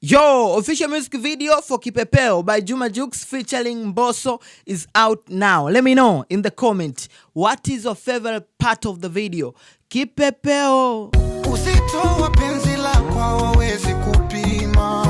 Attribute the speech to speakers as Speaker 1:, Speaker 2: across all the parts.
Speaker 1: Yo, official music video for Kipepeo by Juma Jux featuring Mbosso is out now. Let me know in the comment, what is your favorite part of the video? Kipepeo.
Speaker 2: Uzito wa penzi lako hawezi kupima.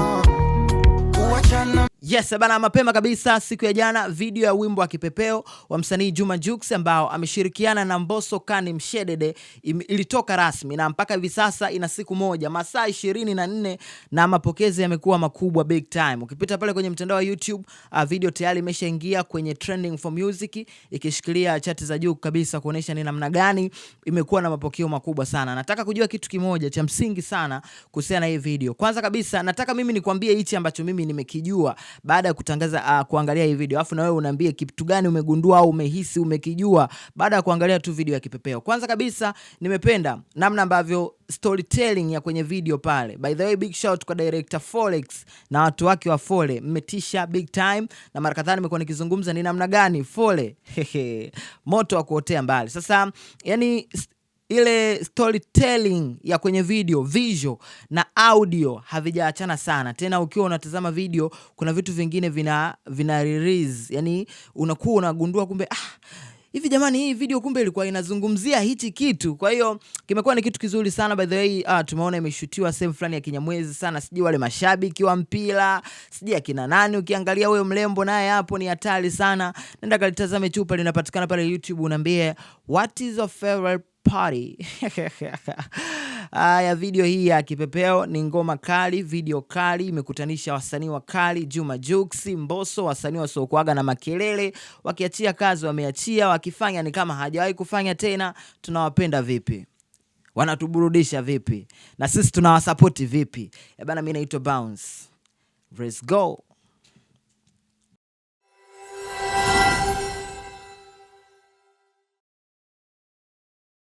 Speaker 1: Yes, bana, mapema kabisa siku ya jana video ya wimbo wa Kipepeo wa msanii Juma Jux ambao ameshirikiana na Mbosso Kani Mshedede ilitoka rasmi na mpaka hivi sasa ina siku moja, masaa 24 na mapokezi yamekuwa makubwa big time. Ukipita pale kwenye mtandao wa YouTube, video tayari imeshaingia kwenye trending for music ikishikilia chati za juu kabisa kuonesha ni namna gani imekuwa na mapokeo makubwa sana. Nataka kujua kitu kimoja cha msingi sana kuhusiana na hii video. Kwanza kabisa nataka mimi nikwambie hichi ambacho mimi nimekijua baada ya kutangaza kuangalia hii video. Alafu na wewe unaambie kitu gani umegundua au umehisi umekijua baada ya kuangalia tu video ya Kipepeo. Kwanza kabisa nimependa namna ambavyo storytelling ya kwenye video pale. By the way, big shout kwa director Folex na watu wake wa Fole. Mmetisha big time na mara kadhaa nimekuwa nikizungumza ni namna gani Fole moto wa kuotea mbali. Sasa yani ile storytelling ya kwenye video, visual na audio havijaachana sana. Tena ukiwa unatazama video kuna vitu vingine vina release. Yani unakuwa unagundua kumbe hivi jamani, hii video kumbe ilikuwa inazungumzia hichi kitu. Kwa hiyo kimekuwa ni kitu kizuri sana. By the way, tumeona imeshutiwa sehemu fulani ya Kinyamwezi sana. Sijui wale mashabiki wa mpira, sijui akina nani. Ukiangalia huyo mlembo naye hapo ni hatari sana. Nenda kalitazame chupa, linapatikana pale YouTube. Unaambie what is your favorite party. Ya video hii ya Kipepeo ni ngoma kali, video kali, imekutanisha wasanii wakali, Juma Jux, Mbosso, wasanii wasiokuaga na makelele, wakiachia kazi wameachia, wakifanya ni kama hajawahi kufanya tena. Tunawapenda vipi? Wanatuburudisha vipi? Na sisi tunawasupport vipi? Bana, mimi naitwa Bounce. Let's go.